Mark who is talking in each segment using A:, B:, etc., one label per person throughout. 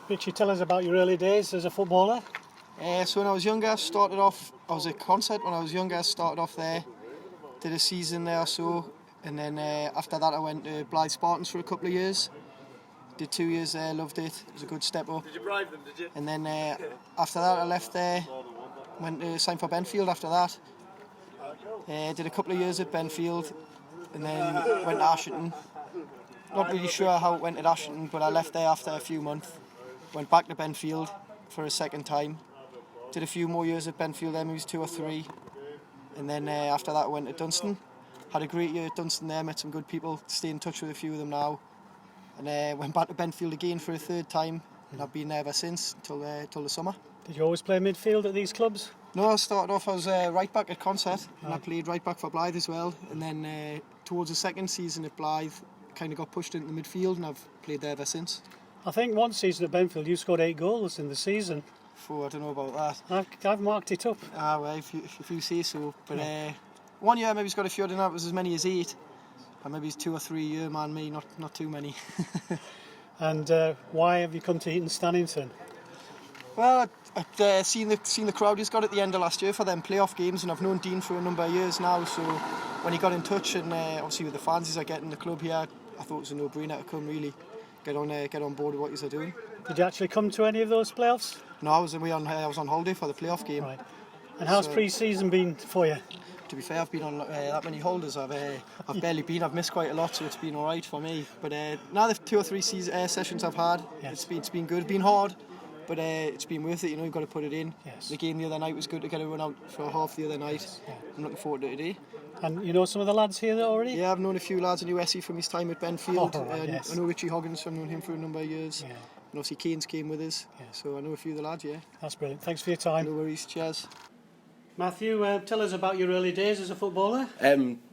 A: Richie, tell us about your early days as a footballer.
B: So when I was younger, I was at Concert when I was younger, started off there, did a season there or so, and then after that I went to Blythe Spartans for a couple of years. Did 2 years there, loved it, it was a good step up.
C: Did you bribe them, did you?
B: And then after that I left there, went to sign for Benfield after that. Did a couple of years at Benfield, and then went to Ashington. Not really sure how it went at Ashington, but I left there after a few months. Went back to Benfield for a second time. Did a few more years at Benfield there, maybe 2 or 3. And then after that I went to Dunstan. Had a great year at Dunstan there, met some good people, stay in touch with a few of them now. And went back to Benfield again for a third time, and I've been there ever since, till the summer.
A: Did you always play midfield at these clubs?
B: No, I started off as right back at Concert, and I played right back for Blythe as well. And then towards the second season at Blythe, kind of got pushed into the midfield, and I've played there ever since.
A: I think one season at Benfield you scored 8 goals in the season.
B: I don't know about that.
A: I've marked it up.
B: Well, if you say so. But one year maybe he's got a few, I don't know, it was as many as 8. And maybe it's 2 or 3 a year, man, me, not too many.
A: And why have you come to Eton Stannington?
B: Well, I'd seen the crowd he's got at the end of last year for them playoff games, and I've known Dean for a number of years now, so when he got in touch, and obviously with the fans he's getting the club here, I thought it was a no-brainer to come really get on board with what he's doing.
A: Did you actually come to any of those playoffs?
B: No, I was on holiday for the playoff game.
A: Right. And how's pre-season been for you?
B: To be fair, I've been on that many holidays. I've barely been. I've missed quite a lot, so it's been all right for me. But now the 2 or 3 sessions I've had, yes. It's been good. It's been hard, but it's been worth it. You know, you've got to put it in. Yes. The game the other night was good to get a run out for half the other night. Yes. Yeah. I'm looking forward to it today. And you know some of the lads here already? Yeah, I've known a few lads in USC from his time at Benfield. Yes. I know Richie Hoggins, I've known him for a number of years. Yeah. And obviously Keynes came with us, so I know a few of the lads, yeah. That's brilliant. Thanks for your time. No worries, cheers.
A: Matthew, tell us about your early days as a footballer.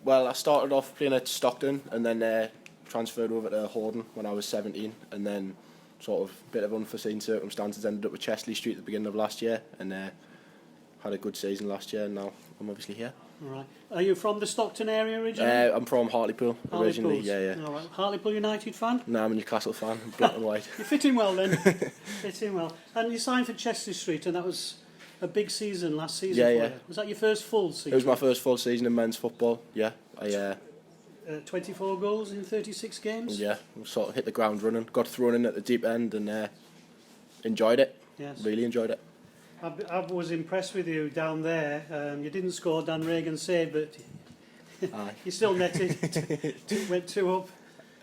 D: Well, I started off playing at Stockton and then transferred over to Horden when I was 17, and then sort of a bit of unforeseen circumstances ended up with Chesley Street at the beginning of last year, and had a good season last year, and now I'm obviously here.
A: All right. Are you from the Stockton area originally?
D: I'm from Hartlepool originally, yeah.
A: All right. Hartlepool United fan?
D: No, I'm a Newcastle fan, black and white.
A: You fit in well then. Fit in well. And you signed for Chesley Street, and that was a big season last season for you. Was that your first full season?
D: It was my first full season in men's football, yeah.
A: 24 goals in 36 games?
D: Yeah, sort of hit the ground running, got thrown in at the deep end and enjoyed it. Yes. Really enjoyed it.
A: I was impressed with you down there. You didn't score, Dan Reagan saved, but you still netted. Went 2 up.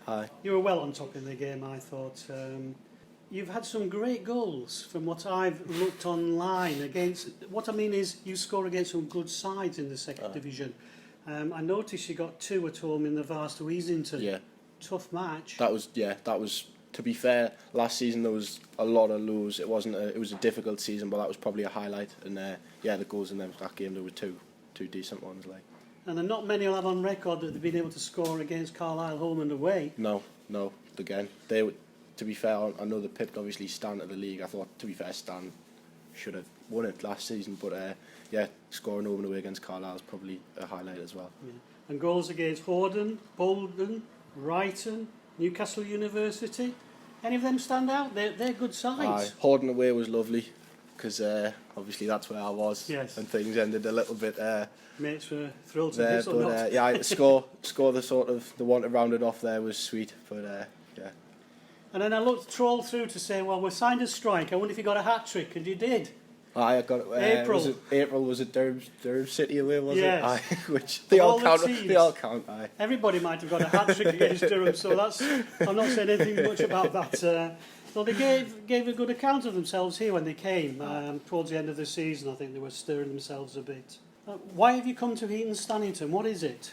D: Aye.
A: You were well on top in the game, I thought. You've had some great goals from what I've looked online against. What I mean is you score against some good sides in the second division. I noticed you got 2 at home in the Vars to Easington. Yeah. Tough match.
D: That was, to be fair, last season there was a lot of lows. It was a difficult season, but that was probably a highlight. And the goals in that game, there were two decent ones.
A: And there are not many will have on record that they've been able to score against Carlisle home and away.
D: No. Again, to be fair, I know they pipped obviously Stan at the league. I thought, to be fair, Stan should have won it last season, but scoring home and away against Carlisle is probably a highlight as well. Yeah.
A: And goals against Horden, Bolton, Brighton, Newcastle University. Any of them stand out? They're good sides.
D: Horden away was lovely because obviously that's where I was, and things ended a little bit.
A: Mates were thrilled to this or not.
D: Score the one to round it off there was sweet, but yeah.
A: And then I trolled through to say, well, we signed a strike. I wonder if you got a hat trick, and you did.
D: I got it. April was it Durham City away, was it? Aye, which they all count. Aye.
A: Everybody might have got a hat trick against Durham, so I'm not saying anything much about that. Well, they gave a good account of themselves here when they came towards the end of the season. I think they were stirring themselves a bit. Why have you come to Eton Stannington? What is it?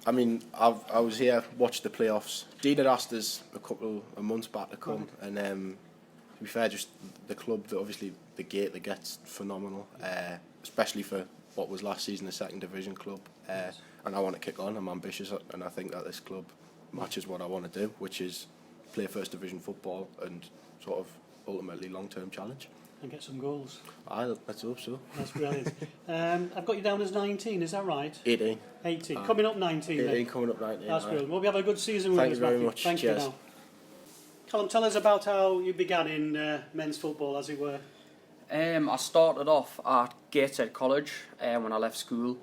D: I mean, I was here, watched the playoffs. Dean had asked us a couple of months back to come, and to be fair, just the club, obviously the gate that gets phenomenal, especially for what was last season a second division club. And I want to kick on. I'm ambitious, and I think that this club matches what I want to do, which is play first division football and sort of ultimately long-term challenge.
A: And get some goals.
D: Let's hope so.
A: That's brilliant. I've got you down as 19, is that right?
D: 18.
A: Coming up 19
D: 18,
A: then.
D: Coming up 19.
A: That's brilliant. Well, we have a good season with us,
D: Thank you very much.
A: Thank
D: Cheers.
A: you now. Callum, tell us about how you began in men's football, as it were.
C: I started off at Gateshead College when I left school.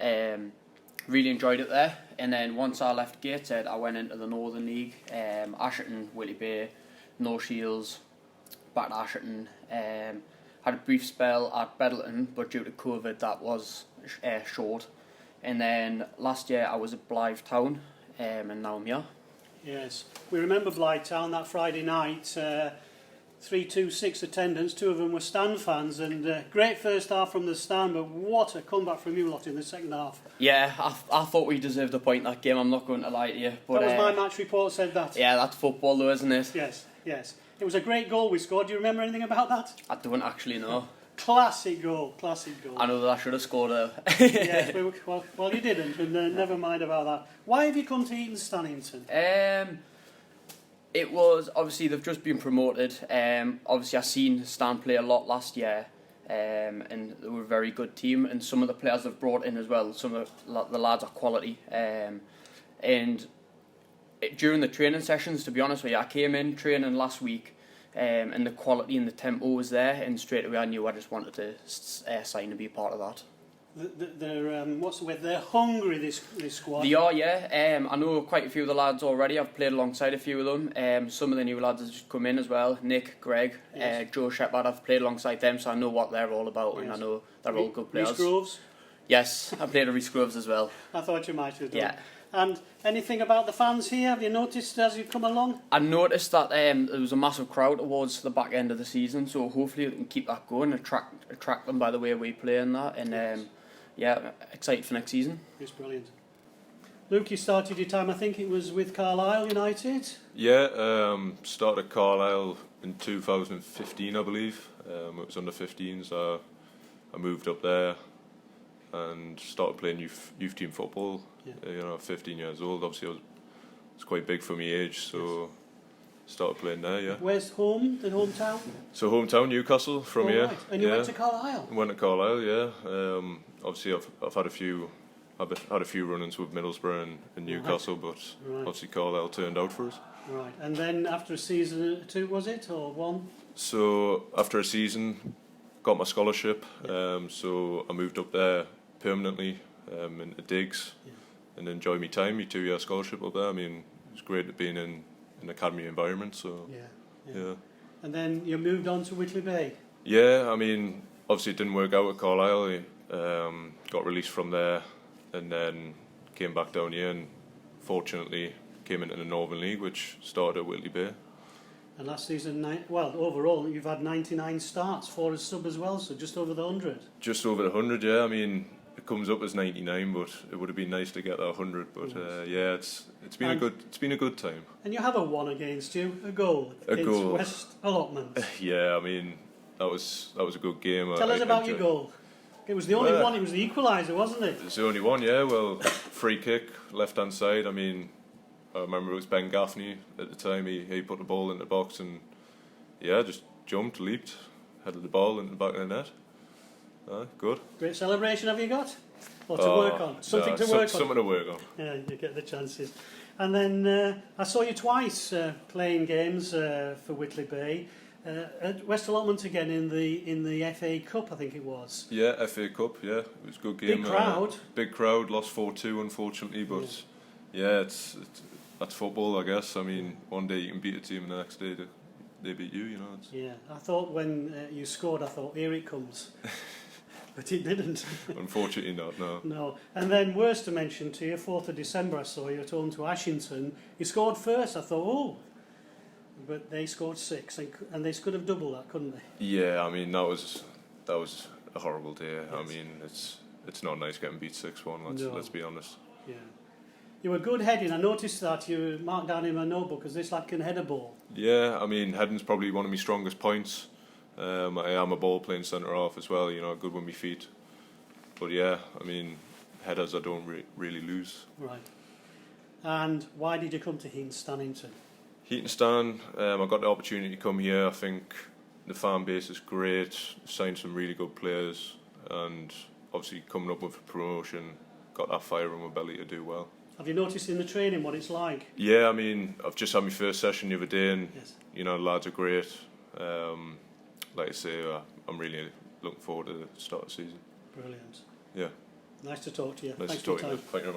C: Really enjoyed it there, and then once I left Gateshead, I went into the Northern League, Asherton, Whitley Bay, No Shields, back to Asherton. Had a brief spell at Beddleton, but due to COVID, that was short. And then last year I was at Blythe Town, and now I'm here.
A: Yes, we remember Blythe Town that Friday night. 326 attendance, 2 of them were stand fans, and great first half from the stand, but what a comeback from you lot in the second half.
C: Yeah, I thought we deserved a point that game, I'm not going to lie to you. But,
A: that was my match report said that.
C: Yeah, that's football though, isn't it?
A: Yes, yes. It was a great goal we scored. Do you remember anything about that?
C: I don't actually know.
A: Classic goal, classic goal.
C: I know that I should have scored a...
A: Yes, well, you didn't, and never mind about that. Why have you come to Eton Stannington?
C: It was, obviously, they've just been promoted. Obviously, I seen Stan play a lot last year, and they were a very good team. And some of the players they've brought in as well, some of the lads are quality. During the training sessions, to be honest with you, I came in training last week, and the quality and the tempo was there, and straight away I knew I just wanted to sign and be a part of that.
A: They're hungry, this squad.
C: They are, yeah. I know quite a few of the lads already. I've played alongside a few of them. Some of the new lads have just come in as well. Nick, Greg, yes. Joe Shepherd. I've played alongside them, so I know what they're all about, yes. And I know they're all good players.
A: Rhys Groves?
C: Yes, I played at Rhys Groves as well.
A: I thought you might have done.
C: Yeah.
A: And anything about the fans here? Have you noticed as you come along?
C: I noticed that there was a massive crowd towards the back end of the season, so hopefully we can keep that going, attract them by the way we play and that, and yes. Yeah, excited for next season.
A: It's brilliant. Luke, you started your time, I think it was with Carlisle United?
E: Yeah, started Carlisle in 2015, I believe. It was under 15s. I moved up there and started playing youth team football. Yeah. 15 years old. Obviously, it's quite big for my age, so yes. Started playing there. Yeah.
A: Where's home? The hometown?
E: So hometown Newcastle from here.
A: Right. And you went to Carlisle?
E: Went to Carlisle, yeah. Obviously, I've had a few run-ins with Middlesbrough and Newcastle, right. But right. Obviously Carlisle turned out for us.
A: Right. And then after a season or two, was it, or one?
E: So after a season, got my scholarship. Yeah. So I moved up there permanently into Diggs, yeah. And enjoyed my 2-year scholarship up there. I mean, it was great being in an academy environment. So yeah.
A: And then you moved on to Whitley Bay.
E: Yeah, I mean, obviously it didn't work out at Carlisle. Got released from there, and then came back down here, and fortunately came into the Northern League, which started at Whitley Bay.
A: And last season, overall, you've had 99 starts, 4 as sub as well, so just over the 100. Just over the
E: 100, yeah. I mean, it comes up as 99, but it would have been nice to get that 100. But yeah, it's been a good time.
A: And you have a one against you, a goal against West Allotment.
E: Yeah, I mean, that was a good game.
A: Tell us about your goal. It was the only one. It was the equaliser, wasn't it?
E: It's the only one, yeah. Well, free kick, left-hand side. I mean, I remember it was Ben Gaffney at the time. He put the ball in the box and, yeah, just jumped, leaped, headed the ball into the back of the net. Good.
A: Great celebration have you got? Or to work on? Something to work on?
E: Something to work on.
A: Yeah, you get the chances. And then I saw you twice playing games for Whitley Bay. At West Allotment again in the FA Cup, I think it was.
E: Yeah, FA Cup. Yeah, it was a good game.
A: Big crowd.
E: Lost 4-2, unfortunately, but yeah, it's that's football, I guess. I mean, one day you can beat a team, and the next day they beat you.
A: Yeah, I thought when you scored, I thought here it comes, but it didn't.
E: Unfortunately, not. No.
A: No, and then worse to mention to you, 4th of December, I saw you at home to Ashington. You scored first. I thought, oh. But they scored 6, and they could have doubled that, couldn't they?
E: Yeah, I mean that was a horrible day. Yes. I mean it's not nice getting beat 6-1. Let's be honest.
A: Yeah, you were good heading. I noticed that you marked down in my notebook because this lad can head a ball.
E: Yeah, I mean heading's probably one of my strongest points. I am a ball playing centre half as well. Good with my feet. But yeah, I mean headers I don't really lose.
A: Right. And why did you come to Eton Stannington?
E: Eton Stan, I got the opportunity to come here. I think the fan base is great, signed some really good players, and obviously coming up with a promotion, got that fire in my belly to do well.
A: Have you noticed in the training what it's like?
E: Yeah, I mean, I've just had my first session the other day, and
A: Yes.
E: you know, the lads are great. Like I say, I'm really looking forward to the start of the season.
A: Brilliant.
E: Yeah,
A: Nice to talk to you.
E: nice
A: Thanks
E: to
A: for
E: talk
A: your
E: to you.
A: time.
E: Thank you very much.